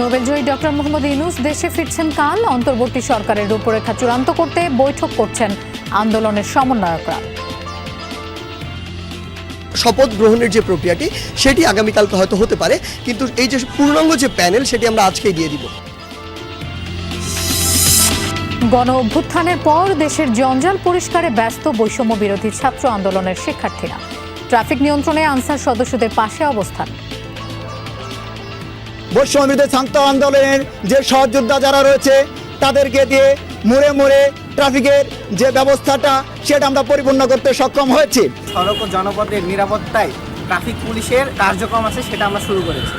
নোবেলজয়ী doctor Mohammad Yunus দেশে ফিরছেন কাল। অন্তর্বর্তী সরকারের রূপরেখা চূড়ান্ত করতে বৈঠক করছেন আন্দোলনের সমন্বয়করা। শপথ গ্রহণের যে প্রক্রিয়াটি সেটি আগামীকালকে হয়তো হতে পারে, কিন্তু এই যে পূর্ণাঙ্গ যে প্যানেল সেটি আমরা আজকেই দিয়ে দিব। গণ অভ্যুত্থানের পর দেশের জঞ্জাল পরিষ্কারে ব্যস্ত বৈষম্য বিরোধী ছাত্র আন্দোলনের শিক্ষার্থীরা। ট্রাফিক নিয়ন্ত্রণে আনসার সদস্যদের পাশে অবস্থান। বৈষম্য বিরোধী ছাত্র আন্দোলনের যে সহযোদ্ধা যারা রয়েছে তাদেরকে দিয়ে মোড়ে মোড়ে ট্রাফিকের যে ব্যবস্থাটা সেটা আমরা পরিপূর্ণ করতে সক্ষম হয়েছি। সড়ক ও জনপথের নিরাপত্তায় ট্রাফিক পুলিশের কার্যক্রম আছে, সেটা আমরা শুরু করেছি।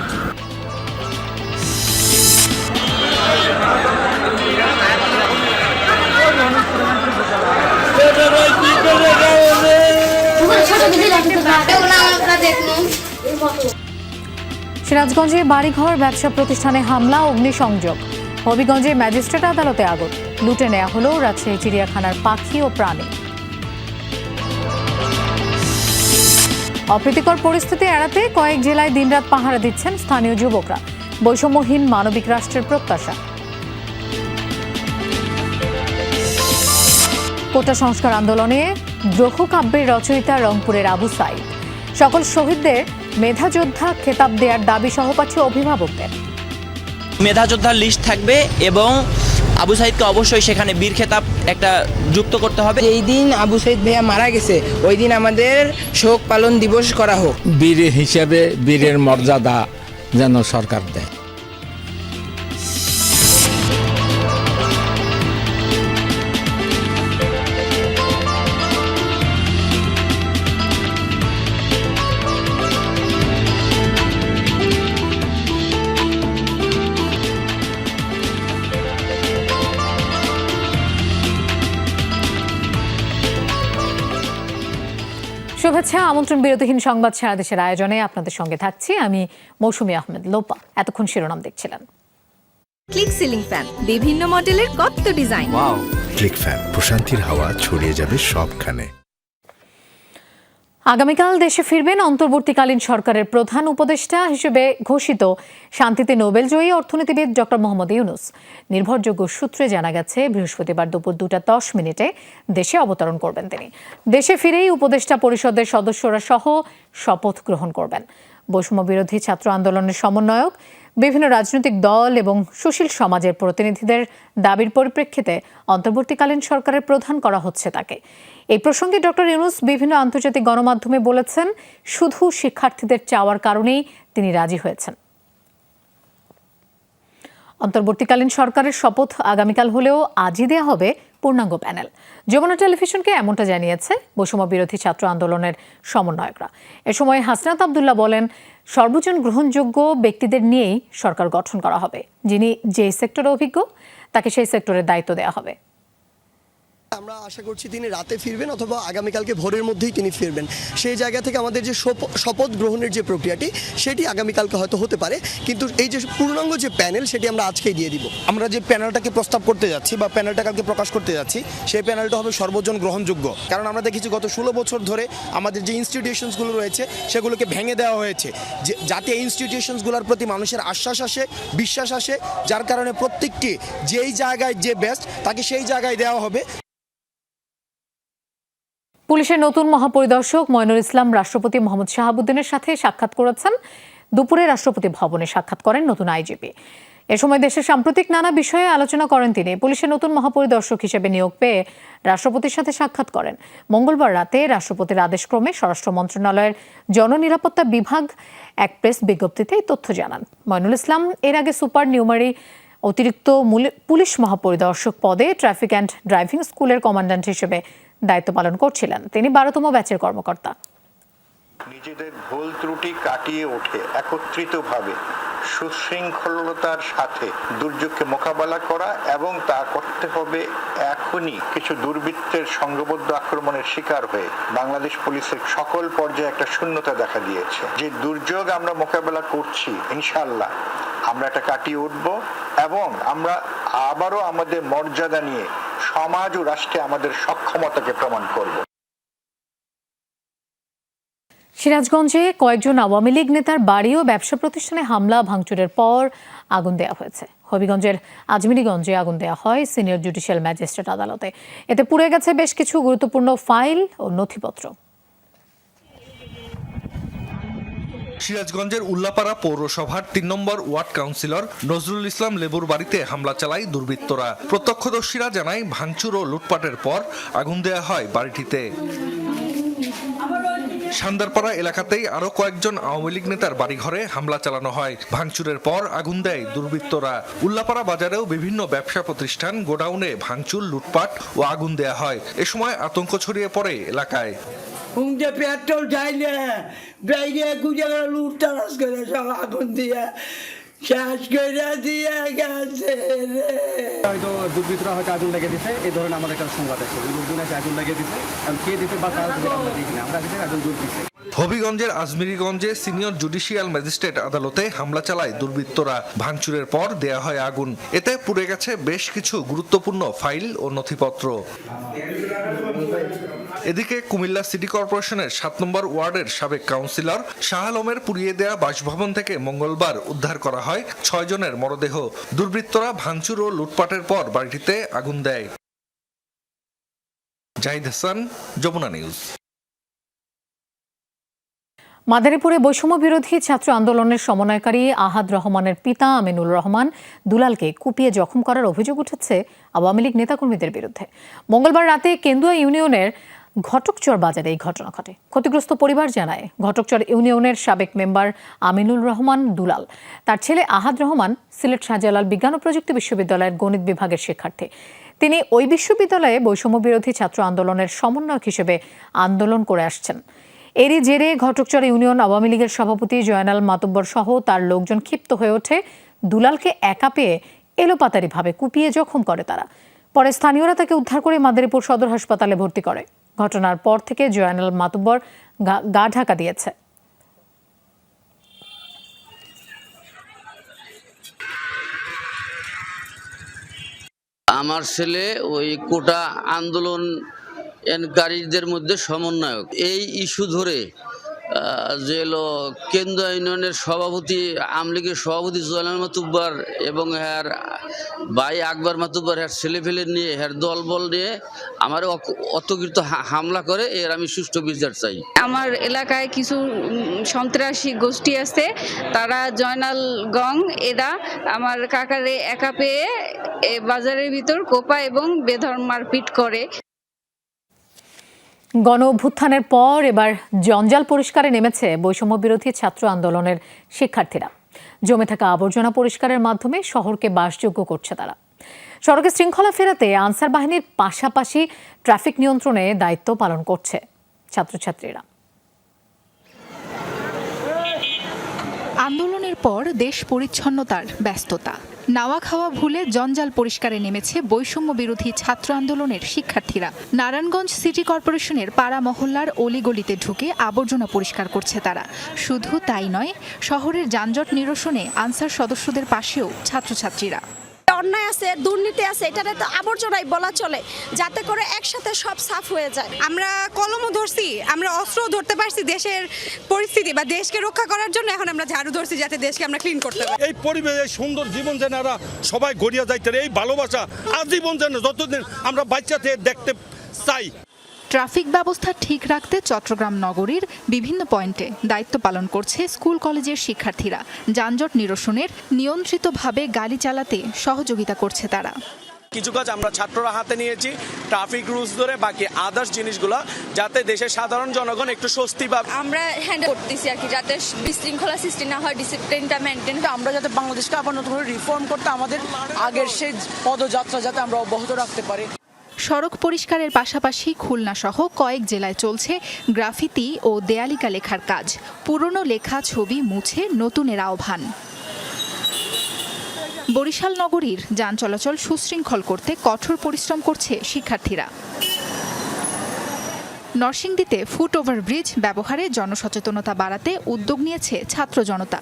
সিরাজগঞ্জে বাড়িঘর ব্যবসা প্রতিষ্ঠানে হামলা, অগ্নিসংযোগ। হবিগঞ্জে ম্যাজিস্ট্রেট আদালতে আগুন। লুটে নেওয়া হলো রাজশাহী চিড়িয়াখানার পাখি ও প্রাণী। অপ্রীতিকর পরিস্থিতি এড়াতে কয়েক জেলায় দিনরাত পাহারা দিচ্ছেন স্থানীয় যুবকরা। বৈষম্যহীন মানবিক রাষ্ট্রের প্রত্যাশা। কোটা সংস্কার আন্দোলনে দ্রোহ কাব্যের রচয়িতা রংপুরের আবু সাইদ। সকল শহীদদের মেধাযোদ্ধা খেতাব দেওয়ার দাবি সহপাঠী অভিভাবকদের। মেধাযোদ্ধার লিস্ট থাকবে এবং আবু সাইদকে অবশ্যই সেখানে বীর খেতাব একটা যুক্ত করতে হবে। এই দিন আবু সাইদ ভাইয়া মারা গেছে, ওই দিন আমাদের শোক পালন দিবস করা হোক। বীর হিসেবে বীরের মর্যাদা যেন সরকার দেয়। শুভেচ্ছা। আমন্ত্রণ বিরতিহীন সংবাদ সারা দেশের আয়োজনে আপনাদের সঙ্গে থাকছি আমি মৌসুমী আহমেদ লোপা। এতক্ষণ শিরোনাম দেখছিলেন। ক্লিক সিলিং ফ্যান, বিভিন্ন মডেলের কত ডিজাইন। ওয়াও, ক্লিক ফ্যান, প্রশান্তির হাওয়া ছড়িয়ে যাবে সবখানে। আগামীকাল দেশে ফিরবেন অন্তর্বর্তীকালীন সরকারের প্রধান উপদেষ্টা হিসেবে ঘোষিত শান্তিতে নোবেলজয়ী অর্থনীতিবিদ ডক্টর মোহাম্মদ ইউনূস। নির্ভরযোগ্য সূত্রে জানা গেছে বৃহস্পতিবার দুপুর 2:10 দেশে অবতরণ করবেন তিনি। দেশে ফিরেই উপদেষ্টা পরিষদের সদস্যরা সহ শপথ গ্রহণ করবেন। বৈষম্য বিরোধী ছাত্র আন্দোলনের সমন্বয়ক, বিভিন্ন রাজনৈতিক দল এবং সুশীল সমাজের প্রতিনিধিদের দাবির পরিপ্রেক্ষিতে অন্তর্বর্তীকালীন সরকারের প্রধান করা হচ্ছে তাকে। এই প্রসঙ্গে ডক্টর ইউনূস বিভিন্ন আন্তর্জাতিক গণমাধ্যমে বলেছেন, শুধু শিক্ষার্থীদের চাওয়ার কারণেই তিনি রাজি হয়েছেন। অন্তর্বর্তীকালীন সরকারের শপথ আগামীকাল হলেও আজই দেওয়া হবে পূর্ণাঙ্গ প্যানেল। যমুনা টেলিভিশনকে এমনটা জানিয়েছে বৈষম্য বিরোধী ছাত্র আন্দোলনের সমন্বয়করা। এ সময় হাসনাত আবদুল্লাহ বলেন, সর্বজন গ্রহণযোগ্য ব্যক্তিদের নিয়েই সরকার গঠন করা হবে। যিনি যে সেক্টরে অভিজ্ঞ তাকে সেই সেক্টরের দায়িত্ব দেওয়া হবে। আমরা আশা করছি তিনি রাতে ফিরবেন অথবা আগামীকালকে ভোরের মধ্যেই তিনি ফিরবেন। সেই জায়গা থেকে আমাদের যে শপথ গ্রহণের যে প্রক্রিয়াটি সেটি আগামীকালকে হয়তো হতে পারে, কিন্তু এই যে পূর্ণাঙ্গ যে প্যানেল সেটি আমরা আজকেই দিয়ে দিব। আমরা যে প্যানেলটাকে প্রস্তাব করতে যাচ্ছি বা প্যানেলটা কালকে প্রকাশ করতে যাচ্ছি, সেই প্যানেলটা হবে সর্বজন গ্রহণযোগ্য। কারণ আমরা দেখেছি গত 16 বছর ধরে আমাদের যে ইনস্টিটিউশনসগুলো রয়েছে সেগুলোকে ভেঙে দেওয়া হয়েছে, যাতে এই ইনস্টিটিউশনসগুলোর প্রতি মানুষের আশ্বাস আসে, বিশ্বাস আসে, যার কারণে প্রত্যেকটি যেই জায়গায় যে বেস্ট তাকে সেই জায়গায় দেওয়া হবে। পুলিশের নতুন মহাপরিদর্শক মইনুল ইসলাম রাষ্ট্রপতি মোহাম্মদ শাহাবুদ্দিনের সাথে সাক্ষাৎ করেছেন। দুপুরে রাষ্ট্রপতি ভবনে সাক্ষাৎ করেন নতুন আইজিপি। এ সময় দেশের সাম্প্রতিক নানা বিষয়ে আলোচনা করেন তিনি। পুলিশের নতুন মহাপরিদর্শক হিসেবে নিয়োগ পেয়ে রাষ্ট্রপতির সাথে সাক্ষাৎ করেন। মঙ্গলবার রাতে রাষ্ট্রপতির আদেশক্রমে স্বরাষ্ট্র মন্ত্রণালয়ের জননিরাপত্তা বিভাগ এক প্রেস বিজ্ঞপ্তিতে এই তথ্য জানান। মইনুল ইসলাম এর আগে সুপার নিউমারি অতিরিক্ত পুলিশ মহাপরিদর্শক পদে ট্রাফিক অ্যান্ড ড্রাইভিং স্কুলের কমান্ড্যান্ট হিসেবে দায়িত্ব পালন করছিলেন। তিনি 12তম ব্যাচের কর্মকর্তা। নিজেদের ভুল ত্রুটি কাটিয়ে ওঠে একত্রিতভাবে সুশৃঙ্খলতার সাথে দুর্যোগকে মোকাবেলা করা, এবং তা করতে হবে এখনই। কিছু দুর্বৃত্তের সংঘবদ্ধ আক্রমণের শিকার হয়ে বাংলাদেশ পুলিশের সকল পর্যায়ে একটা শূন্যতা দেখা দিয়েছে। যে দুর্যোগ আমরা মোকাবেলা করছি, ইনশাআল্লাহ আমরা এটা কাটিয়ে উঠব এবং আমরা আবারও আমাদের মর্যাদা নিয়ে সমাজ ও রাষ্ট্রে আমাদের সক্ষমতাকে প্রমাণ করব। সিরাজগঞ্জে কয়েকজন আওয়ামী লীগ নেতার বাড়ি ও ব্যবসা প্রতিষ্ঠানে হামলা ভাঙচুরের পর আগুন দেওয়া হয়েছে। হবিগঞ্জের আজমিরীগঞ্জে আগুন দেওয়া হয় সিনিয়র জুডিশিয়াল ম্যাজিস্ট্রেট আদালতে। এতে পুড়ে গেছে বেশ কিছু গুরুত্বপূর্ণ ফাইল ও নথিপত্র। সিরাজগঞ্জের উল্লাপাড়া পৌরসভার ৩ নম্বর ওয়ার্ড কাউন্সিলর নজরুল ইসলাম লেবুর বাড়িতে হামলা চালায় দুর্বৃত্তরা। প্রত্যক্ষদর্শীরা জানায় ভাঙচুর ও লুটপাটের পর আগুন দেওয়া হয় বাড়িটিতে। সান্দারপাড়া এলাকাতেই আরো কয়েকজন আওয়ামী লীগ নেতার বাড়িঘরে হামলা চালানো হয়। ভাঙচুরের পর আগুন দেয় দুর্বৃত্তরা। উল্লাপাড়া বাজারেও বিভিন্ন ব্যবসা প্রতিষ্ঠান, গোডাউনে ভাঙচুর, লুটপাট ও আগুন দেওয়া হয়। এ সময় আতঙ্ক ছড়িয়ে পড়ে এলাকায়। পেট্রোল ঢাইলে বাইরে গুজরা লুট তালাশ করে সব আগুন দিয়ে শেষ করে দিয়ে গেছে। হয়তো দুর্বৃত্তরা হয়তো আগুন লাগিয়ে দিচ্ছে, এই ধরনের আমাদের একটা সংবাদ আছে। লোকজন আছে আগুন লাগিয়ে দিচ্ছে, কে দিতে বা কারা দিতে আমরা দেখি না, আমরা দেখি আগুন দূর দিচ্ছে। হবিগঞ্জের আজমিরীগঞ্জে সিনিয়র জুডিশিয়াল ম্যাজিস্ট্রেট আদালতে হামলা চালায় দুর্বৃত্তরা। ভাঙচুরের পর দেয়া হয় আগুন। এতে পুড়ে গেছে বেশ কিছু গুরুত্বপূর্ণ ফাইল ও নথিপত্র। এদিকে কুমিল্লা সিটি কর্পোরেশনের ৭ নম্বর ওয়ার্ডের সাবেক কাউন্সিলর শাহ আলমের পুড়িয়ে দেয়া বাসভবন থেকে মঙ্গলবার উদ্ধার করা হয় ৬ জনের মরদেহ। দুর্বৃত্তরা ভাঙচুর ও লুটপাটের পর বাড়িটিতে আগুন দেয়। জাহিদ হাসান, যমুনা নিউজ। মাদারীপুরে বৈষম্য বিরোধী ছাত্র আন্দোলনের সমন্বয়কারী আহাদ রহমানের পিতা আমিনুল রহমান দুলালকে কুপিয়ে জখম করার অভিযোগ উঠেছে আওয়ামী লীগ নেতাকর্মীদের বিরুদ্ধে। মঙ্গলবার রাতে কেন্দুয়া ইউনিয়নের ঘটকচর বাজারে এই ঘটনা ঘটে। ক্ষতিগ্রস্ত পরিবার জানায়, ঘটকচর ইউনিয়নের সাবেক মেম্বার আমিনুল রহমান দুলাল, তার ছেলে আহাদ রহমান সিলেট শাহজালাল বিজ্ঞান ও প্রযুক্তি বিশ্ববিদ্যালয়ের গণিত বিভাগের শিক্ষার্থী। তিনি ওই বিশ্ববিদ্যালয়ে বৈষম্য বিরোধী ছাত্র আন্দোলনের সমন্বয়ক হিসেবে আন্দোলন করে আসছেন। এরই জেরে ঘটকচর ইউনিয়ন আওয়ামী লীগের সভাপতি জয়নাল মাতুব্বর সহ তার লোকজন ক্ষিপ্ত হয়ে ওঠে। দুলালকে একা পেয়ে এলোপাতারিভাবে কুপিয়ে জখম করে তারা। পরে স্থানীয়রা তাকে উদ্ধার করে মাদারীপুর সদর হাসপাতালে ভর্তি করে। ঘটনার পর থেকে জয়নাল মাতুব্বর গা ঢাকা দিয়েছে। আমার ছেলে ওই কোটা আন্দোলনকারীদের মধ্যে সমন্বয়ক। এই ইস্যু ধরে যে হলো কেন্দ্র ইউনিয়নের সভাপতি, আওয়ামী লীগের সভাপতি জয়নাল মাতুব্বর এবং হ্যার ভাই আকবর মাতুব্বর হ্যার ছেলেফেলে নিয়ে হ্যার দলবল নিয়ে আমার অতর্কিত হামলা করে। এর আমি সুষ্ঠু বিচার চাই। আমার এলাকায় কিছু সন্ত্রাসী গোষ্ঠী আছে, তারা জয়নাল গং এরা আমার কাকারে একা পেয়ে বাজারের ভিতর কোপা এবং বেধড় মারপিট করে। গণ অভ্যুত্থানের পর এবার জঞ্জাল পরিষ্কারে নেমেছে বৈষম্য বিরোধী ছাত্র আন্দোলনের শিক্ষার্থীরা। জমে থাকা আবর্জনা পরিষ্কারের মাধ্যমে শহরকে বাসযোগ্য করছে তারা। সড়কে শৃঙ্খলা ফেরাতে আনসার বাহিনীর পাশাপাশি ট্রাফিক নিয়ন্ত্রণে দায়িত্ব পালন করছে ছাত্রছাত্রীরা। আন্দোলনের পর দেশ পরিচ্ছন্নতার ব্যস্ততা, নাওয়া খাওয়া ভুলে জঞ্জাল পরিষ্কারে নেমেছে বৈষম্য বিরোধী ছাত্র আন্দোলনের শিক্ষার্থীরা। নারায়ণগঞ্জ সিটি কর্পোরেশনের পাড়া মহল্লার অলিগলিতে ঢুকে আবর্জনা পরিষ্কার করছে তারা। শুধু তাই নয়, শহরের যানজট নিরসনে আনসার সদস্যদের পাশেও ছাত্রছাত্রীরা। অন্যায় আছে, দুর্নীতি আছে, এটা তো আবর্জনাই বলা চলে, যাতে করে একসাথে সব সাফ হয়ে যায়। আমরা কলমও ধরছি, আমরা অস্ত্রও ধরতে পারছি দেশের পরিস্থিতি বা দেশকে রক্ষা করার জন্য। এখন আমরা ঝাড়ু ধরছি যাতে দেশকে আমরা ক্লিন করতে পারি। এই পরিবেশে সুন্দর জীবন যেন সবাই গড়িয়া যাইতে, এই ভালোবাসা আজীবন যেন যতদিন আমরা বাচ্চাতে দেখতে চাই। ট্রাফিক ব্যবস্থা ঠিক রাখতে চট্টগ্রাম নগরীর বিভিন্ন পয়েন্টে দায়িত্ব পালন করছে স্কুল কলেজের শিক্ষার্থীরা। যানজট নিরসনের নিয়ন্ত্রিতভাবে গাড়ি চালাতে সহযোগিতা করছে তারা। কিছু কাজ আমরা ছাত্ররা হাতে নিয়েছি, ট্রাফিক রুলস ধরে, বাকি আদার্স জিনিসগুলো যাতে দেশের সাধারণ জনগণ একটু স্বস্তি পাবে আমরা হ্যান্ডেল করতেছি আর কি, যাতে বিশৃঙ্খলা সৃষ্টি না হয়, ডিসিপ্লিনটা মেনটেন। আমরা যাতে বাংলাদেশকে আবার নতুন করে রিফর্ম করতে আমাদের আগের সেই পদযাত্রা যাতে আমরা অব্যাহত রাখতে পারি। সড়ক পরিষ্কারের পাশাপাশি খুলনা সহ কয়েক জেলায় চলছে গ্রাফিতি ও দেয়ালিকা লেখার কাজ। পুরনো লেখা ছবি মুছে নতুনের আহ্বান। বরিশাল নগরীর যান চলাচল সুশৃঙ্খল করতে কঠোর পরিশ্রম করছে শিক্ষার্থীরা। নরসিংদীতে ফুট ওভারব্রিজ ব্যবহারে জনসচেতনতা বাড়াতে উদ্যোগ নিয়েছে ছাত্র জনতা।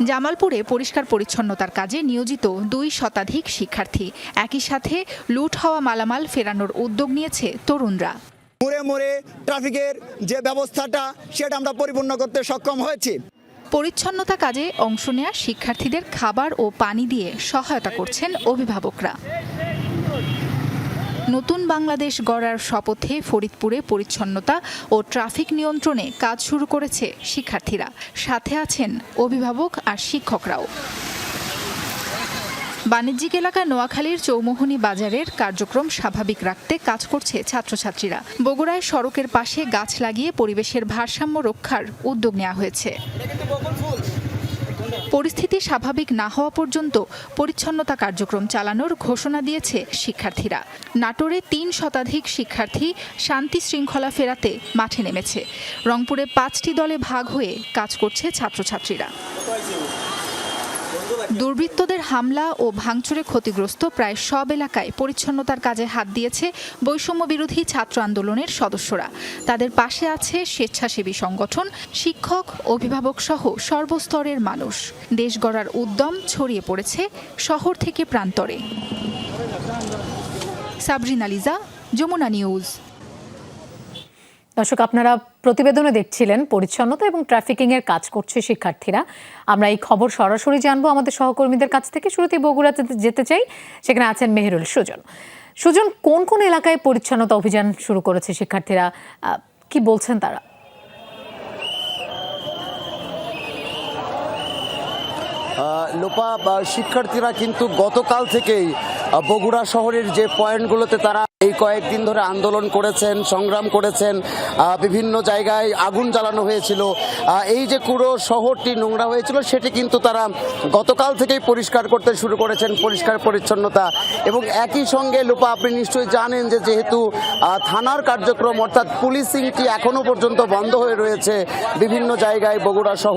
জামালপুরে পরিষ্কার পরিচ্ছন্নতার কাজে নিয়োজিত 2 শতাধিক শিক্ষার্থী। একই সাথে লুট হওয়া মালামাল ফেরানোর উদ্যোগ নিয়েছে তরুণরা। মোড়ে মোড়ে ট্রাফিকের যে ব্যবস্থাটা সেটা আমরা পরিপূর্ণ করতে সক্ষম হয়েছি। পরিচ্ছন্নতা কাজে অংশ নেওয়া শিক্ষার্থীদের খাবার ও পানি দিয়ে সহায়তা করছেন অভিভাবকরা। নতুন বাংলাদেশ গড়ার শপথে ফরিদপুরে পরিচ্ছন্নতা ও ট্রাফিক নিয়ন্ত্রণে কাজ শুরু করেছে শিক্ষার্থীরা। সাথে আছেন অভিভাবক আর শিক্ষকরাও। বাণিজ্যিক এলাকা নোয়াখালীর চৌমোহনী বাজারের কার্যক্রম স্বাভাবিক রাখতে কাজ করছে ছাত্রছাত্রীরা। বগুড়ায় সড়কের পাশে গাছ লাগিয়ে পরিবেশের ভারসাম্য রক্ষার উদ্যোগ নেওয়া হয়েছে। পরিস্থিতি স্বাভাবিক না হওয়া পর্যন্ত পরিচ্ছন্নতা কার্যক্রম চালানোর ঘোষণা দিয়েছে শিক্ষার্থীরা। নাটোরে ৩ শতাধিক শিক্ষার্থী শান্তি শৃঙ্খলা ফেরাতে মাঠে নেমেছে। রংপুরে 5টি দলে ভাগ হয়ে কাজ করছে ছাত্রছাত্রীরা। দুর্বৃত্তদের হামলা ও ভাঙচুরে ক্ষতিগ্রস্ত প্রায় সব এলাকায় পরিচ্ছন্নতার কাজে হাত দিয়েছে বৈষম্য বিরোধী ছাত্র আন্দোলনের সদস্যরা। তাদের পাশে আছে স্বেচ্ছাসেবী সংগঠন, শিক্ষক, অভিভাবক সহ সর্বস্তরের মানুষ। দেশ গড়ার উদ্যম ছড়িয়ে পড়েছে শহর থেকে প্রান্তরে। সাবরিনা লিজা, যমুনা নিউজ। দর্শক, আপনারা প্রতিবেদনে দেখছিলেন পরিচ্ছন্নতা এবং ট্রাফিকিং এর কাজ করছে শিক্ষার্থীরা। আমরা এই খবর সরাসরি জানবো আমাদের সহকর্মীদের কাছ থেকে। শুরুতে বগুড়াতে যেতে চাই, সেখানে আছেন মেহেরুল সুজন। সুজন, কোন কোন এলাকায় পরিচ্ছন্নতা অভিযান শুরু করেছে শিক্ষার্থীরা, কি বলছেন তারা? লোপা, শিক্ষার্থীরা কিন্তু গতকাল থেকেই বগুড়া শহরের যে পয়েন্টগুলোতে তারা এই কয়েকদিন ধরে আন্দোলন করেছেন, সংগ্রাম করেছেন, বিভিন্ন জায়গায় আগুন জ্বালানো হয়েছিল, এই যে পুরো শহরটি নোংরা হয়েছিল সেটি কিন্তু তারা গতকাল থেকেই পরিষ্কার করতে শুরু করেছেন, পরিষ্কার পরিচ্ছন্নতা। এবং একই সঙ্গে লোপা, আপনি নিশ্চয়ই জানেন যে যেহেতু থানার কার্যক্রম অর্থাৎ পুলিশিংটি এখনও পর্যন্ত বন্ধ হয়ে রয়েছে বিভিন্ন জায়গায় বগুড়া সহ,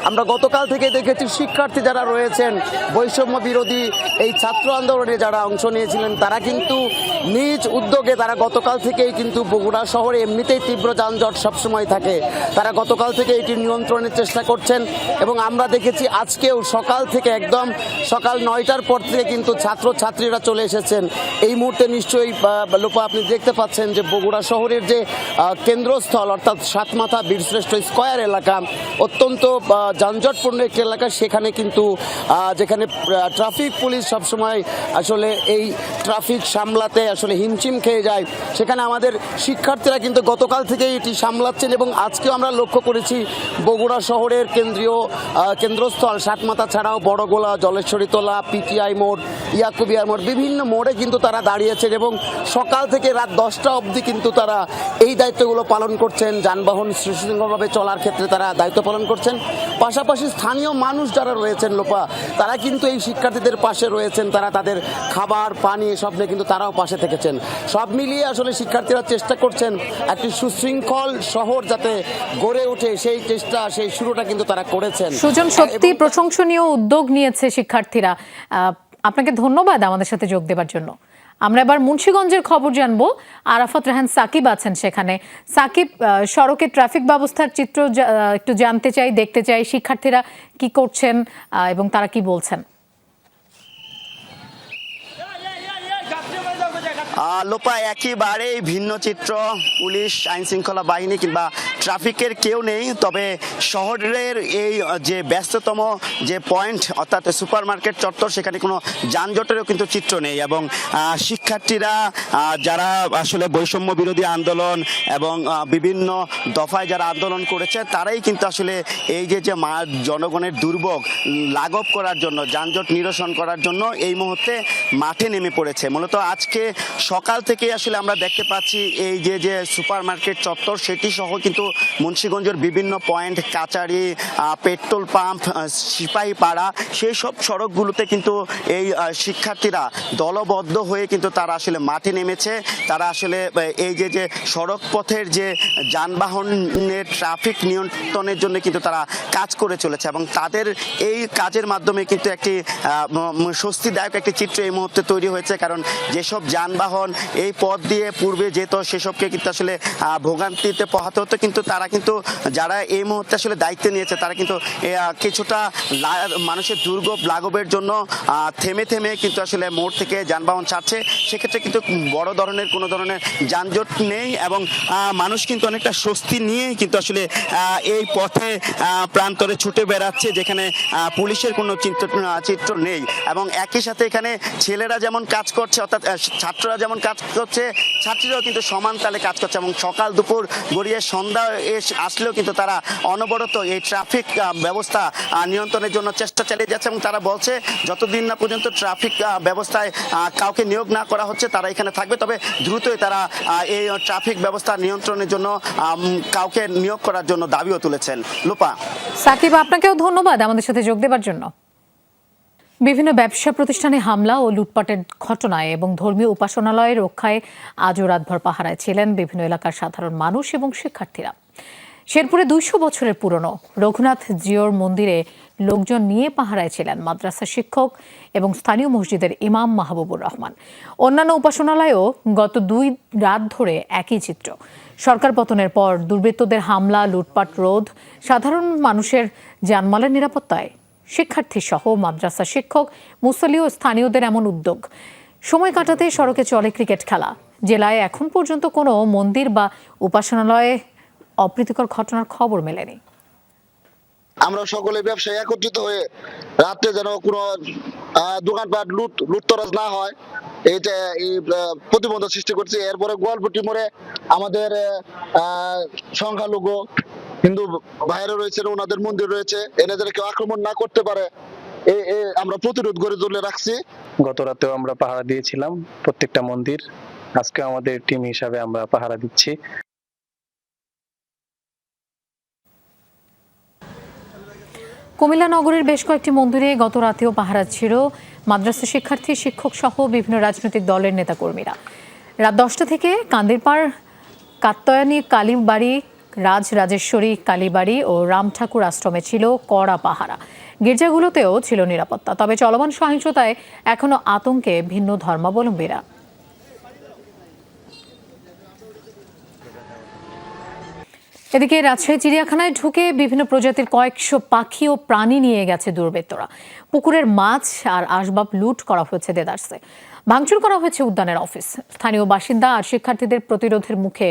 আমরা গতকাল থেকে দেখেছি শিক্ষার্থী যারা রয়েছেন বৈষম্য বিরোধী এই ছাত্র আন্দোলনে যারা অংশ নিয়েছিলেন তারা কিন্তু নিজ উদ্যোগে তারা গতকাল থেকেই কিন্তু বগুড়া শহরে এমনিতেই তীব্র যানজট সবসময় থাকে, তারা গতকাল থেকে এটি নিয়ন্ত্রণের চেষ্টা করছেন। এবং আমরা দেখেছি আজকেও সকাল থেকে একদম সকাল 9টার পর থেকে কিন্তু ছাত্রছাত্রীরা চলে এসেছেন। এই মুহূর্তে নিশ্চয়ই লোপা আপনি দেখতে পাচ্ছেন যে বগুড়া শহরের যে কেন্দ্রস্থল অর্থাৎ সাতমাথা বীরশ্রেষ্ঠ স্কয়ার এলাকা অত্যন্ত যানজটপূর্ণ একটি এলাকা, সেখানে কিন্তু যেখানে ট্রাফিক পুলিশ সবসময় আসলে এই ট্রাফিক সামলাতে আসলে হিমশিম খেয়ে যায়, সেখানে আমাদের শিক্ষার্থীরা কিন্তু গতকাল থেকে এটি সামলাচ্ছেন। এবং আজকেও আমরা লক্ষ্য করেছি বগুড়া শহরের কেন্দ্রস্থল সাতমাথা ছাড়াও বড়গোলা, জলেশ্বরীতলা, পিটিআই মোড়, ইয়াকুবিয়া মোড়, বিভিন্ন মোড়ে কিন্তু তারা দাঁড়িয়েছেন এবং সকাল থেকে রাত 10টা অবধি কিন্তু তারা এই দায়িত্বগুলো পালন করছেন। যানবাহন সুশৃঙ্খলভাবে চলার ক্ষেত্রে তারা দায়িত্ব পালন করছেন। পাশাপাশি স্থানীয় মানুষ যারা রয়েছেন লোপা, তারা কিন্তু এই শিক্ষার্থীদের পাশে রয়েছেন, তারা তাদের খাবার পানি এসব নিয়ে কিন্তু তারাও পাশে থেকেছেন। সব মিলিয়ে আসলে শিক্ষার্থীরা চেষ্টা করছেন একটি সুশৃঙ্খল শহর যাতে গড়ে ওঠে, সেই চেষ্টা, সেই শুরুটা কিন্তু তারা করেছেন। সুজন, সত্যি প্রশংসনীয় উদ্যোগ নিয়েছে শিক্ষার্থীরা। আপনাকে ধন্যবাদ আমাদের সাথে যোগ দেওয়ার জন্য। আমরা এবার মুন্সিগঞ্জের খবর জানবো। আরাফাত রাহান সাকিব আছেন সেখানে। সাকিব, সড়কের ট্রাফিক ব্যবস্থার চিত্র একটু জানতে চাই, দেখতে চাই, শিক্ষার্থীরা কি করছেন এবং তারা কি বলছেন। লোপা, একেবারেই ভিন্ন চিত্র। পুলিশ, আইন শৃঙ্খলা বাহিনী কিংবা ট্রাফিকের কেউ নেই, তবে শহরের এই যে ব্যস্ততম যে পয়েন্ট অর্থাৎ সুপার মার্কেট চত্বর, সেখানে কোনো যানজটেরও কিন্তু চিত্র নেই। এবং শিক্ষার্থীরা যারা আসলে বৈষম্য বিরোধী আন্দোলন এবং বিভিন্ন দফায় যারা আন্দোলন করেছে তারাই কিন্তু আসলে এই যে জনগণের দুর্ভোগ লাঘব করার জন্য, যানজট নিরসন করার জন্য এই মুহূর্তে মাঠে নেমে পড়েছে। মূলত আজকে সকাল থেকে আসলে আমরা দেখতে পাচ্ছি এই যে সুপার মার্কেট চত্বর সেটি সহ কিন্তু মুন্সিগঞ্জের বিভিন্ন পয়েন্ট, কাচারি, পেট্রোল পাম্প, সিপাহী পাড়া, সেই সব সড়কগুলোতে কিন্তু এই শিক্ষার্থীরা দলবদ্ধ হয়ে কিন্তু তারা আসলে মাঠে নেমেছে। তারা আসলে এই যে সড়ক পথের যে যানবাহনের ট্রাফিক নিয়ন্ত্রণের জন্য কিন্তু তারা কাজ করে চলেছে এবং তাদের এই কাজের মাধ্যমে কিন্তু একটি স্বস্তিদায়ক একটি চিত্র এই মুহূর্তে তৈরি হয়েছে। কারণ যেসব যানবাহন যানবাহন এই পথ দিয়ে পূর্বে যেত সেসবকে কিন্তু আসলে ভোগান্তিতে পোহাতে হতো, কিন্তু তারা কিন্তু যারা এই মুহূর্তে আসলে দায়িত্ব নিয়েছে তারা কিন্তু কিছুটা মানুষের দুর্ভোগ লাঘবের জন্য থেমে থেমে কিন্তু আসলে মোড় থেকে যানবাহন ছাড়ছে। সেক্ষেত্রে কিন্তু বড় ধরনের কোনো ধরনের যানজট নেই এবং মানুষ কিন্তু অনেকটা স্বস্তি নিয়েই কিন্তু আসলে এই পথে প্রান্তরে ছুটে বেড়াচ্ছে, যেখানে পুলিশের কোনো চিত্র নেই। এবং একই সাথে এখানে ছেলেরা যেমন কাজ করছে, অর্থাৎ ছাত্ররা যেমন কাজ করছে, ছাত্রীরাও কিন্তু সমান তালে কাজ করছে এবং সকাল দুপুর গড়িয়ে সন্ধ্যা আসলেও কিন্তু তারা অনবরত এই ট্রাফিক ব্যবস্থা নিয়ন্ত্রণের জন্য চেষ্টা চালিয়ে যাচ্ছে। এবং তারা বলছে যতদিন না পর্যন্ত ট্রাফিক ব্যবস্থায় কাউকে নিয়োগ না করা হচ্ছে তারা এখানে থাকবে, তবে দ্রুতই তারা এই ট্রাফিক ব্যবস্থা নিয়ন্ত্রণের জন্য কাউকে নিয়োগ করার জন্য দাবিও তুলেছেন। লোপা। সাকিব, আপনাকেও ধন্যবাদ আমাদের সাথে যোগ দেওয়ার জন্য। বিভিন্ন ব্যবসা প্রতিষ্ঠানে হামলা ও লুটপাটের ঘটনায় এবং ধর্মীয় উপাসনালয় রক্ষায় আজও রাতভর পাহারায় ছিলেন বিভিন্ন এলাকার সাধারণ মানুষ এবং শিক্ষার্থীরা। শেরপুরে 200 বছরের পুরনো রঘুনাথ জিওর মন্দিরে লোকজন নিয়ে পাহারায় ছিলেন মাদ্রাসা শিক্ষক এবং স্থানীয় মসজিদের ইমাম মাহবুবুর রহমান। অন্যান্য উপাসনালয়েও গত 2 রাত ধরে একই চিত্র। সরকার পতনের পর দুর্বৃত্তদের হামলা, লুটপাট রোধ, সাধারণ মানুষের জানমালের নিরাপত্তায় শিক্ষার্থী সহ মাদ্রাসা শিক্ষক, মুসল্লি ও স্থানীয়দের এমন উদ্যোগ। সময় কাটাতে সড়কে চলে ক্রিকেট খেলা। জেলায় এখন পর্যন্ত কোনো মন্দির বা উপাসনালয়ে অপ্রীতিকর ঘটনার খবর মেলেনি। আমরা সকলে ব্যবসায়ী একত্রিত হয়ে রাত্রে যেন কোনো দোকানপাট লুটতরাজ না হয় এইটা এই প্রতিবন্ধক সৃষ্টি করছে। এরপরে গোয়ালপট্টি মোড়ে আমাদের সংখ্যালঘু হিন্দু ভাইরা রয়েছে, ওনাদের মন্দির রয়েছে, এনাদের কেউ আক্রমণ না করতে পারে আমরা প্রতিরোধ গড়ে তুলে রাখছি। গত রাতেও আমরা পাহারা দিয়েছিলাম প্রত্যেকটা মন্দির, আজকে আমাদের টিম হিসাবে আমরা পাহারা দিচ্ছি। কুমিল্লা নগরের বেশ কয়েকটি মন্দিরে গত রাতেও পাহারা ছিল মাদ্রাসা শিক্ষার্থী, শিক্ষক সহ বিভিন্ন রাজনৈতিক দলের নেতাকর্মীরা। রাত 10টা থেকে কান্দিরপাড়, কাত্তয়ানী কালীবাড়ি, রাজরাজেশ্বরী কালীবাড়ি ও রাম ঠাকুর আশ্রমে ছিল কড়া পাহারা। গির্জাগুলোতেও ছিল নিরাপত্তা। তবে চলমান সহিংসতায় এখনো আতঙ্কে ভিন্ন ধর্মাবলম্বীরা। এদিকে রাজশাহী চিড়িয়াখানায় ঢুকে বিভিন্ন প্রজাতির কয়েকশো পাখি ও প্রাণী নিয়ে গেছে দুর্বৃত্তরা। পুকুরের মাছ আর আসবাব লুট করা হয়েছে দেদারসে। ভাঙচুর করা হয়েছে উদ্যানের অফিস। স্থানীয় বাসিন্দা আর শিক্ষার্থীদের প্রতিরোধের মুখে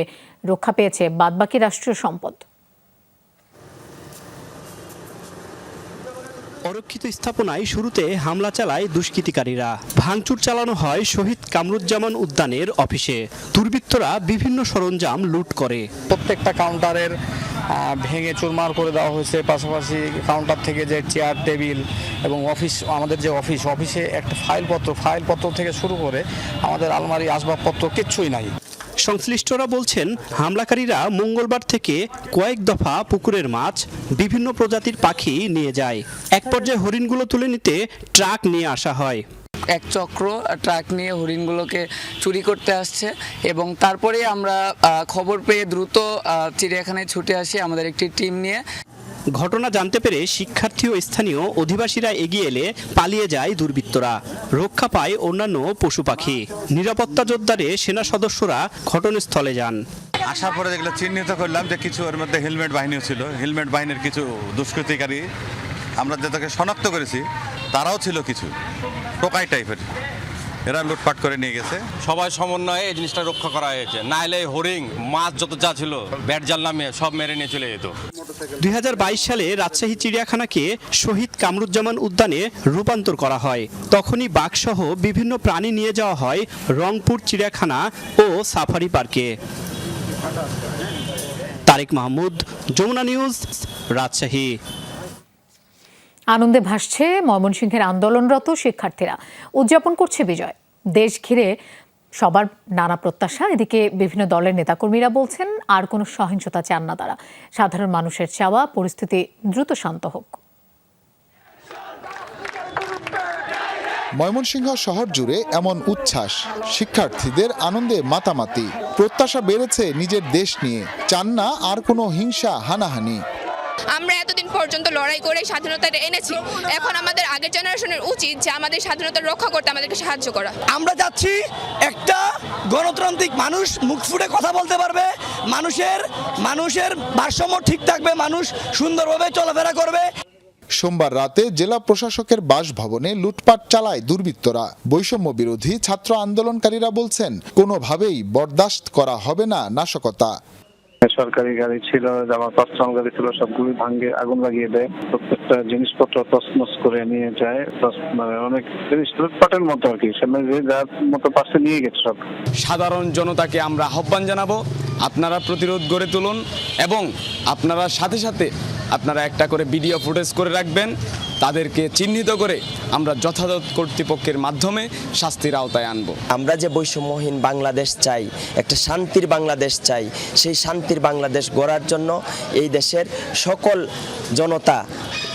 রক্ষা পেয়েছে বাদবাকি রাষ্ট্রীয় সম্পদ। অরক্ষিত স্থাপনায় শুরুতে হামলা চালায় দুষ্কৃতিকারীরা। ভাঙচুর চালানো হয় শহীদ কামরুজ্জামান উদ্যানের অফিসে। দুর্বৃত্তরা বিভিন্ন সরঞ্জাম লুট করে। প্রত্যেকটা কাউন্টারের ভেঙে চুরমার করে দেওয়া হয়েছে। পাশাপাশি কাউন্টার থেকে যে চেয়ার টেবিল এবং অফিস, আমাদের যে অফিসে একটা ফাইলপত্র থেকে শুরু করে আমাদের আলমারি, আসবাবপত্র কিচ্ছুই নাই। সংশ্লিষ্টরা বলছেন হামলাকারীরা মঙ্গলবার থেকে কয়েক দফা পুকুরের মাছ, বিভিন্ন প্রজাতির পাখি নিয়ে যায়। এক পর্যায়ে হরিণগুলো তুলে নিতে ট্রাক নিয়ে আসা হয়। এক চক্র ট্রাক নিয়ে হরিণগুলোকে চুরি করতে আসছে এবং তারপরে আমরা খবর পেয়ে দ্রুত চিড়িয়াখানায় ছুটে আসি আমাদের একটি টিম নিয়ে। ঘটনা জানতে পেরে শিক্ষার্থী ও স্থানীয় অধিবাসীরা এগিয়ে এলে পালিয়ে যায় দুর্বৃত্তরা। রক্ষা পায় অন্যান্য পশু পাখি। নিরাপত্তা জোরদারে সেনা সদস্যরা ঘটনাস্থলে যান। আসার পরে যেগুলো চিহ্নিত করলাম যে কিছু ওর মধ্যে হেলমেট বাহিনীও ছিল। হেলমেট বাহিনীর কিছু দুষ্কৃতিকারী আমরা যাদেরকে শনাক্ত করেছি তারাও ছিল কিছু টোকাই টাইপের, এরা লুটপাট করে নিয়ে গেছে। সবাই সমন্বয়ে এই জিনিসটা রক্ষা করা হয়েছে, নাইলে হরিণ মাছ যত যা ছিল ব্যাট জাল নামিয়ে সব মেরে নিয়ে চলে যেত। 2022 সালে রাজশাহী চিড়িয়াখানাকে শহীদ কামরুজ্জামান উদ্যানে রূপান্তর করা হয়। তখনই বাঘসহ বিভিন্ন প্রাণী নিয়ে যাওয়া হয় রংপুর চিড়িয়াখানা ও সাফারি পার্কে। তারেক মাহমুদ, যমুনা নিউজ, রাজশাহী। আনন্দে ভাসছে ময়মনসিংহের আন্দোলনরত শিক্ষার্থীরা। উদযাপন করছে বিজয়। দেশ ঘিরে সবার নানা প্রত্যাশা। এদিকে বিভিন্ন দলের নেতাকর্মীরা বলছেন আর কোনো সহিংসতা চান না তারা। সাধারণ মানুষের চাওয়া পরিস্থিতি দ্রুত শান্ত হোক। ময়মনসিংহ শহর জুড়ে এমন উচ্ছ্বাস, শিক্ষার্থীদের আনন্দে মাতামাতি। প্রত্যাশা বেড়েছে নিজের দেশ নিয়ে, চান না আর কোনো হিংসা হানাহানি। আমরা এতদিন পর্যন্ত লড়াই করে স্বাধীনতাটা এনেছি, এখন আমাদের আগের জেনারেশনের উচিত যে আমাদের স্বাধীনতা রক্ষা করতে আমাদেরকে সাহায্য করা। আমরা যাচ্ছি একটা গণতান্ত্রিক মানুষ মুখ ফুটে কথা বলতে পারবে, মানুষের ভারসাম্য ঠিক থাকবে, মানুষ সুন্দরভাবে চলাফেরা করবে। সোমবার রাতে জেলা প্রশাসকের বাসভবনে লুটপাট চালায় দুর্বৃত্তরা। বৈষম্য বিরোধী ছাত্র আন্দোলনকারীরা বলছেন, কোনোভাবেই বরদাস্ত করা হবে না নাশকতা। সরকারি গাড়ি ছিল, আমার পার্সোনাল গাড়ি ছিল, সবগুলি ভাঙে আগুন লাগিয়ে দেয়, প্রত্যেকটা জিনিসপত্র তছনছ করে নিয়ে যায়, মানে অনেক জিনিস লুটপাটের মতো আর কি, যার মতো পাশে নিয়ে গেছে সব। সাধারণ জনতাকে আমরা আহ্বান জানাবো, আপনারা প্রতিরোধ গড়ে তুলুন এবং আপনারা সাথে সাথে আপনারা একটা করে ভিডিও ফুটেজ করে রাখবেন, তাদেরকে চিহ্নিত করে আমরা যথাযথ কর্তৃপক্ষের মাধ্যমে শাস্তির আওতায় আনব। আমরা যে বৈষম্যহীন বাংলাদেশ চাই, একটা শান্তির বাংলাদেশ চাই, সেই শান্তির বাংলাদেশ গড়ার জন্য এই দেশের সকল জনতা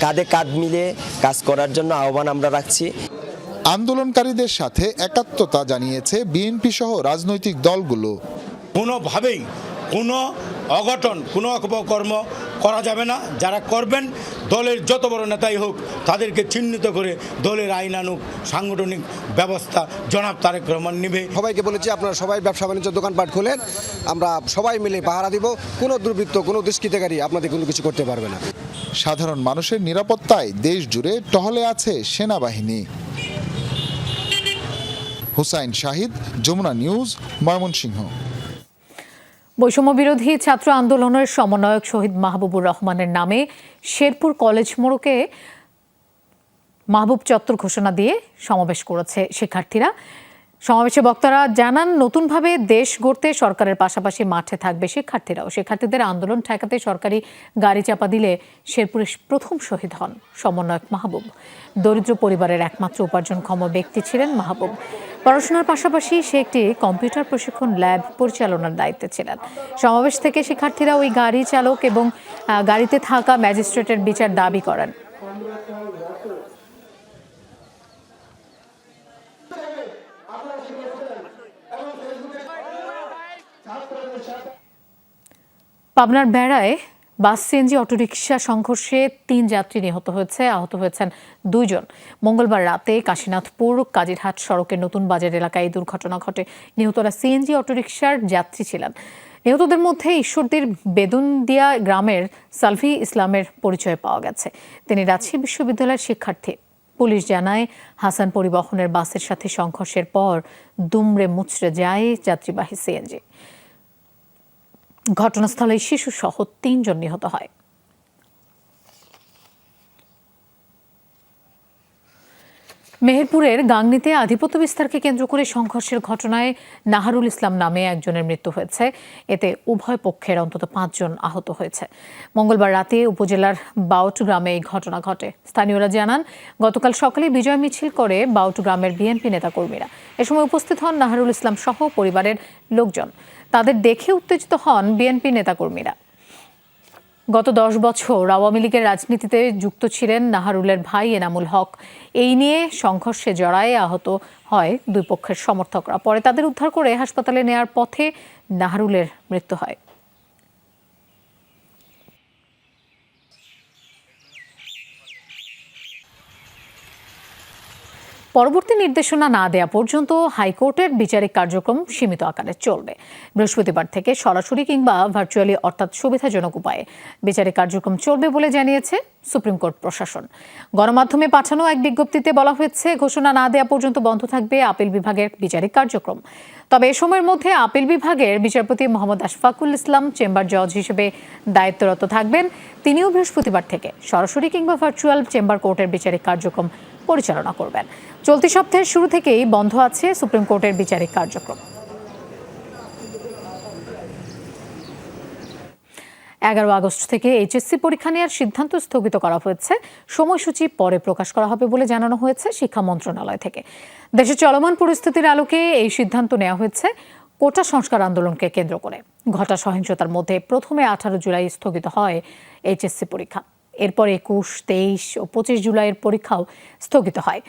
কাঁধে কাঁধ মিলিয়ে কাজ করার জন্য আহ্বান আমরা রাখছি। আন্দোলনকারীদের সাথে একাত্মতা জানিয়েছে বিএনপি সহ রাজনৈতিক দলগুলো। কোনোভাবেই কোনো অঘটন, কোনো অপকর্ম করা যাবে না। যারা করবেন, দলের যত বড় নেতাই হোক, তাদেরকে চিহ্নিত করে দলের আইনানুগ সাংগঠনিক ব্যবস্থা জনাব তারেক রহমান নেবে। সবাইকে বলেছি, আপনারা সবাই ব্যবসা বাণিজ্য দোকানপাট খোলেন, আমরা সবাই মিলে পাহারা দিব, কোনো দুর্বৃত্ত, কোনো দুষ্কৃতকারী আপনাদের কোনো কিছু করতে পারবে না। সাধারণ মানুষের নিরাপত্তায় দেশ জুড়ে টহলে আছে সেনাবাহিনী। হুসাইন শাহিদ, যমুনা নিউজ, ময়মনসিংহ। বৈষম্য বিরোধী ছাত্র আন্দোলনের সমন্বয়ক শহীদ মাহবুবুর রহমানের নামে শেরপুর কলেজ মোড়কে মাহবুব চত্বর ঘোষণা দিয়ে সমাবেশ করেছে শিক্ষার্থীরা। সমাবেশে বক্তারা জানান, নতুনভাবে দেশ গড়তে সরকারের পাশাপাশি মাঠে থাকবে শিক্ষার্থীরাও। শিক্ষার্থীদের আন্দোলন ঠেকাতে সরকারি গাড়ি চাপা দিলে শেরপুরে প্রথম শহীদ হন সমন্বয়ক মাহবুব। দরিদ্র পরিবারের একমাত্র উপার্জনক্ষম ব্যক্তি ছিলেন মাহবুব। পড়াশোনার পাশাপাশি সে একটি কম্পিউটার প্রশিক্ষণ ল্যাব পরিচালনার দায়িত্বে ছিলেন। সমাবেশ থেকে শিক্ষার্থীরা ওই গাড়ি চালক এবং গাড়িতে থাকা ম্যাজিস্ট্রেটের বিচার দাবি করেন। পাবনার বেড়ায় বাস সিএনজি অটোরিকশা সংঘর্ষে 3 যাত্রী নিহত হয়েছে, আহত হয়েছেন 2 জন। মঙ্গলবার রাতে কাশীনাথপুর কাজিরহাট সড়কের নতুন বাজার এলাকায় এই দুর্ঘটনা ঘটে। নিহতরা সিএনজি অটোরিকশার যাত্রী ছিলেন। নিহতদের মধ্যে ঈশ্বরদীর বেদুনদিয়া গ্রামের সালফি ইসলামের পরিচয় পাওয়া গেছে। তিনি রাজশাহী বিশ্ববিদ্যালয়ের শিক্ষার্থী। পুলিশ জানায়, হাসান পরিবহনের বাসের সাথে সংঘর্ষের পর দুমড়ে মুচড়ে যায় যাত্রীবাহী সিএনজি। ঘটনাস্থলে শিশুসহ 3 জন নিহত হয়। মেহেরপুরের গাংনীতে আধিপত্য বিস্তারকে কেন্দ্র করে সংঘর্ষের ঘটনায় নাহারুল ইসলাম নামে একজনের মৃত্যু হয়েছে। এতে উভয় পক্ষের অন্তত 5 জন আহত হয়েছে। মঙ্গলবার রাতে উপজেলার বাউট গ্রামে এই ঘটনা ঘটে। স্থানীয়রা জানান, গতকাল সকালে বিজয় মিছিল করে বাউট গ্রামের বিএনপি নেতাকর্মীরা। এ সময় উপস্থিত হন নাহারুল ইসলাম সহ পরিবারের লোকজন। তাদের দেখে উত্তেজিত হন বিএনপি নেতাকর্মীরা। গত 10 বছর আওয়ামী লীগের রাজনীতিতে যুক্ত ছিলেন নাহারুলের ভাই এনামুল হক। এই নিয়ে সংঘর্ষে জড়ায় আহত হয় 2 পক্ষের সমর্থকরা। পরে তাদের উদ্ধার করে হাসপাতালে নেয়ার পথে নাহারুলের মৃত্যু হয়। পরবর্তী নির্দেশনা না দেয়া পর্যন্ত হাইকোর্টের বিচারিক কার্যক্রম সীমিত আকারে চলবে। বৃহস্পতিবার থেকে সরাসরি কিংবা ভার্চুয়ালি অর্থাৎ সুবিধাজনক উপায়ে বিচারিক কার্যক্রম চলবে বলে জানিয়েছে সুপ্রিম কোর্ট প্রশাসন। গণমাধ্যমে পাঠানো এক বিজ্ঞপ্তিতে বলা হয়েছে, ঘোষণা না দেয়া পর্যন্ত বন্ধ থাকবে আপিল বিভাগের বিচারিক কার্যক্রম। তবে এ সময়ের মধ্যে আপিল বিভাগের বিচারপতি মোহাম্মদ আশফাকুল ইসলাম চেম্বার জজ হিসেবে দায়িত্বরত থাকবেন। তিনিও বৃহস্পতিবার থেকে সরাসরি কিংবা ভার্চুয়াল চেম্বার কোর্টের বিচারিক কার্যক্রম পরিচালনা করবেন। চলতি সপ্তাহের শুরু থেকেই বন্ধ আছে সুপ্রিম কোর্টের বিচারিক কার্যক্রম। 11 আগস্ট থেকে এইচএসসি পরীক্ষা নেওয়ার সিদ্ধান্ত স্থগিত করা হয়েছে। সময়সূচি পরে প্রকাশ করা হবে বলে জানানো হয়েছে শিক্ষা মন্ত্রণালয় থেকে। দেশে চলমান পরিস্থিতির আলোকে এই সিদ্ধান্ত নেওয়া হয়েছে কোটা সংস্কার আন্দোলনকে কেন্দ্র করে। ঘটা সহিংসতার মধ্যে প্রথমে 18 জুলাই স্থগিত হয় এইচএসসি পরীক্ষা। এরপর 21, 23 ও 25 জুলাইয়ের পরীক্ষাও স্থগিত হয়।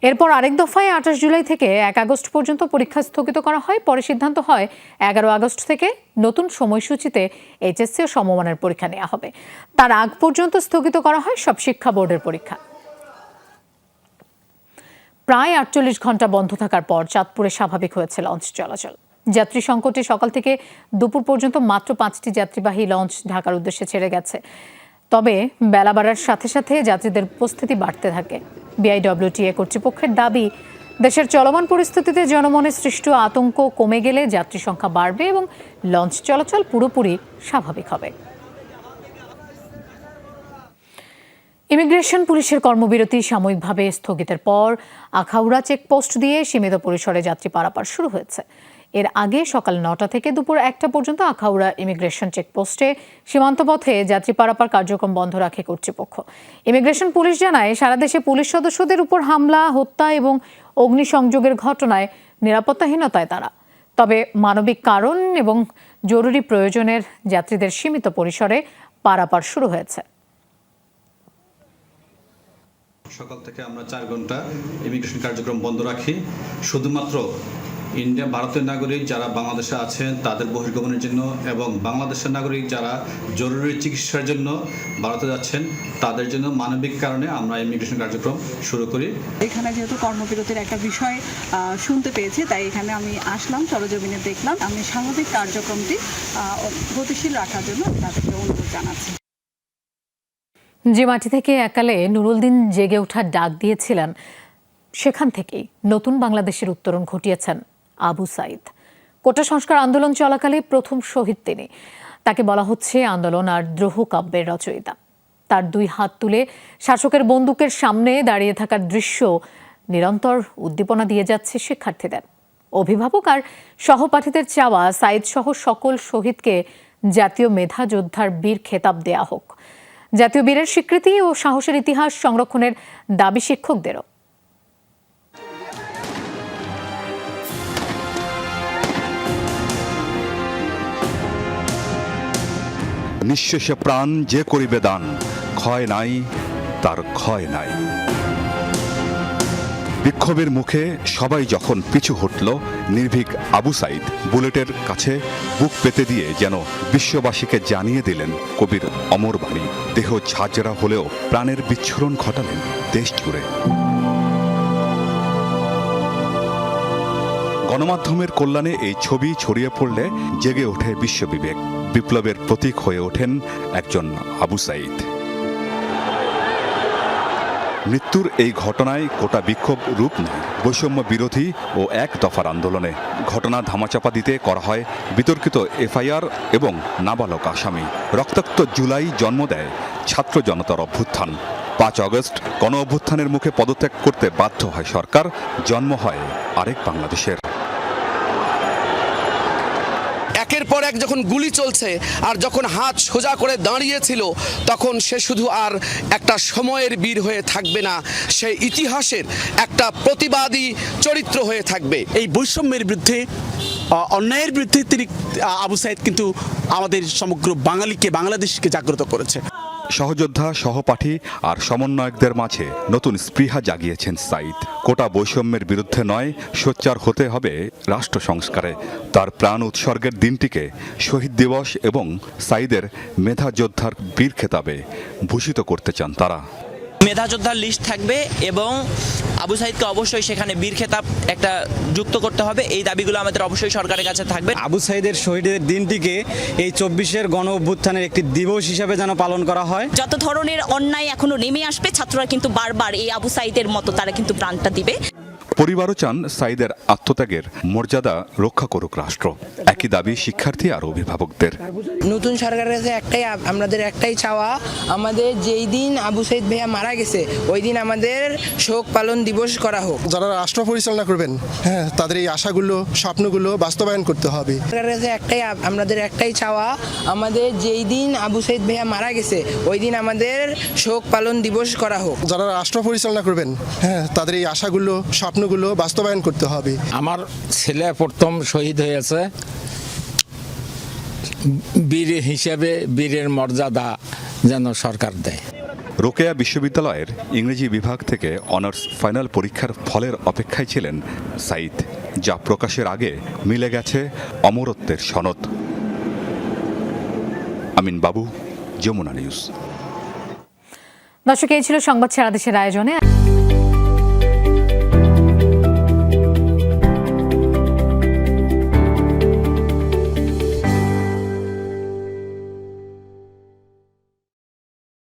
এরপর আরেক দফায় 28 জুলাই থেকে 1 আগস্ট পর্যন্ত পরীক্ষা স্থগিত করা হয়। পরে সিদ্ধান্ত হয় 11 আগস্ট থেকে নতুন সময়সূচিতে এইচএসসি ও সমমানের পরীক্ষা নেওয়া হবে। তার আগ পর্যন্ত স্থগিত করা হয় সব শিক্ষা বোর্ডের পরীক্ষা। প্রায় 48 ঘন্টা বন্ধ থাকার পর চাঁদপুরে স্বাভাবিক হয়েছে লঞ্চ চলাচল। যাত্রী সংকটে সকাল থেকে দুপুর পর্যন্ত মাত্র 5টি যাত্রীবাহী লঞ্চ ঢাকার উদ্দেশ্যে ছেড়ে গেছে। তবে বেলা বাড়ার সাথে সাথে যাত্রীদের উপস্থিতি বাড়তে থাকে। বিআইডব্লিউটিএ কর্তৃপক্ষের দাবি, দেশের চলমান পরিস্থিতিতে জনমনে সৃষ্ট আতঙ্ক কমে গেলে যাত্রী সংখ্যা বাড়বে এবং লঞ্চ চলাচল পুরোপুরি স্বাভাবিক হবে। ইমিগ্রেশন পুলিশের কর্মবিরতি সাময়িকভাবে স্থগিতের পর আখাউড়া চেকপোস্ট দিয়ে সীমিত পরিসরে যাত্রী পারাপার শুরু হয়েছে। এর আগে সকাল 9টা থেকে দুপুর 1টা পর্যন্ত আখাউড়া ইমিগ্রেশন চেকপোস্টে সীমান্ত পথে যাত্রী পারাপার কার্যক্রম বন্ধ রাখে কর্তৃপক্ষ। ইমিগ্রেশন পুলিশ জানায়, সারা দেশে পুলিশ সদস্যদের উপর হামলা, হত্যা এবং অগ্নিসংযোগের ঘটনায় নিরাপত্তাহীনতায় তারা। তবে মানবিক কারণ এবং জরুরি প্রয়োজনের যাত্রীদের সীমিত পরিসরে পারাপার শুরু হয়েছে। সকাল থেকে আমরা 4 ঘন্টা ইমিগ্রেশন কার্যক্রম বন্ধ রাখি। শুধুমাত্র ভারতের নাগরিক যারা বাংলাদেশে আছেন তাদের বহির্গমনের জন্য এবং বাংলাদেশের নাগরিক যারা জরুরি চিকিৎসার জন্য ভারতে যাচ্ছেন তাদের জন্য মানবিক কারণে আমরা ইমিগ্রেশন কার্যক্রম শুরু করি। এখানে যেহেতু কর্মবিরতির একটা বিষয় শুনতে পেয়েছি, তাই এখানে আমি আসলাম, সরজমিনে দেখলাম। আমি স্বাভাবিক কার্যক্রমটি গতিশীল রাখার জন্য তাদেরকে অনুরোধ জানাচ্ছি। যে মাটি থেকে একালে নুরুল দিন জেগে ওঠার ডাক দিয়েছিলেন, সেখান থেকেই নতুন বাংলাদেশের উত্তরণ ঘটিয়েছেন আবু সাইদ। কোটা সংস্কার আন্দোলন চলাকালে প্রথম শহীদ তিনি। তাকে বলা হচ্ছে আন্দোলন আর দ্রোহ কাব্যের রচয়িতা। তার 2 হাত তুলে শাসকের বন্দুকের সামনে দাঁড়িয়ে থাকার দৃশ্য নিরন্তর উদ্দীপনা দিয়ে যাচ্ছে শিক্ষার্থীদের। অভিভাবক আর সহপাঠীদের চাওয়া, সাইদ সহ সকল শহীদকে জাতীয় মেধা যোদ্ধার বীর খেতাব দেয়া হোক। জাতীয় বীরের স্বীকৃতি ও সাহসের ইতিহাস সংরক্ষণের দাবি শিক্ষকদেরও। নিঃশেষে প্রাণ যে করিবে দান, ক্ষয় নাই তার ক্ষয় নাই। বিক্ষোভের মুখে সবাই যখন পিছু হটল, নির্ভীক আবু সাইদ বুলেটের কাছে বুক পেতে দিয়ে যেন বিশ্ববাসীকে জানিয়ে দিলেন কবির অমর বাণী। দেহ ঝাঁঝরা হলেও প্রাণের বিচ্ছুরণ ঘটালেন দেশ জুড়ে। গণমাধ্যমের কল্যাণে এই ছবি ছড়িয়ে পড়লে জেগে ওঠে বিশ্ববিবেক। বিপ্লবের প্রতীক হয়ে ওঠেন একজন আবু সাইদ। মৃত্যুর এই ঘটনায় কোটা বিক্ষোভ রূপ নেয় বৈষম্য বিরোধী ও 1 দফার আন্দোলনে। ঘটনা ধামাচাপা দিতে করা হয় বিতর্কিত এফআইআর এবং নাবালক আসামি। রক্তাক্ত জুলাই জন্ম দেয় ছাত্র জনতার অভ্যুত্থান। 5 আগস্ট গণ অভ্যুত্থানের মুখে পদত্যাগ করতে বাধ্য হয় সরকার। জন্ম হয় আরেক বাংলাদেশের। একের পর এক যখন গুলি চলছে আর যখন হাত সোজা করে দাঁড়িয়েছিল, তখন সে শুধু আর একটা সময়ের বীর হয়ে থাকবে না, সে ইতিহাসের একটা প্রতিবাদী চরিত্র হয়ে থাকবে। এই বৈষম্যের বিরুদ্ধে, অন্যায়ের বিরুদ্ধে তিনি আবু সাইদ কিন্তু আমাদের সমগ্র বাঙালিকে, বাংলাদেশকে জাগ্রত করেছে। সহযোদ্ধা, সহপাঠী আর সমন্বয়কদের মাঝে নতুন স্পৃহা জাগিয়েছেন সাইদ। কোটা বৈষম্যের বিরুদ্ধে নয়, সোচ্চার হতে হবে রাষ্ট্র সংস্কারে। তার প্রাণ উৎসর্গের দিনটিকে শহীদ দিবস এবং সাইদের মেধা যোদ্ধার বীর খেতাবে ভূষিত করতে চান তারা। মেধা যোদ্ধার লিস্ট থাকবে এবং আবু সাইদকে অবশ্যই সেখানে বীর খেতাব একটা যুক্ত করতে হবে। এই দাবিগুলো আমাদের অবশ্যই সরকারের কাছে থাকবে। আবু সাইদের শহীদের দিনটিকে এই 24-এর গণ অভ্যুত্থানের একটি দিবস হিসেবে যেন পালন করা হয়। যত ধরনের অন্যায় এখনো নেমে আসবে, ছাত্ররা কিন্তু বারবার এই আবু সাইদের মতো তারা কিন্তু প্রাণটা দিবে। পরিবারও চান সাইদের আত্মত্যাগের মর্যাদা রক্ষা করুক রাষ্ট্র। একই দাবি শিক্ষার্থী আর অভিভাবকদের। নতুন সরকারের কাছে আমাদের একটাই চাওয়া, আমাদের যেই দিন আবু সাইদ ভাইয়া মারা গেছে ওই দিন আমাদের শোক পালন দিবস করা হোক। যারা রাষ্ট্র পরিচালনা করবেন, হ্যাঁ, তাদের এই আশাগুলো, স্বপ্নগুলো বাস্তবায়ন করতে হবে। সরকারের কাছে আমাদের একটাই চাওয়া, আমাদের যেই দিন আবু সাইদ ভাইয়া মারা গেছে ওই দিন আমাদের শোক পালন দিবস করা হোক। যারা রাষ্ট্র পরিচালনা করবেন, হ্যাঁ, তাদের এই আশাগুলো, স্বপ্নগুলো বাস্তবায়ন করতে হবে। আমার ছেলে প্রথম শহীদ হয়েছে, বীর হিসেবে বীরের মর্যাদা যেন সরকার দেয়। রোকেয়া বিশ্ববিদ্যালয়ের ইংরেজি বিভাগ থেকে অনার্স ফাইনাল পরীক্ষার ফলের অপেক্ষায় ছিলেন সাঈদ, যা প্রকাশের আগে মিলে গেছে অমরত্বের সনদ। আমিন বাবু, যমুনা নিউজ। দর্শক, এই ছিল সংবাদ সারা দেশের আয়োজনে।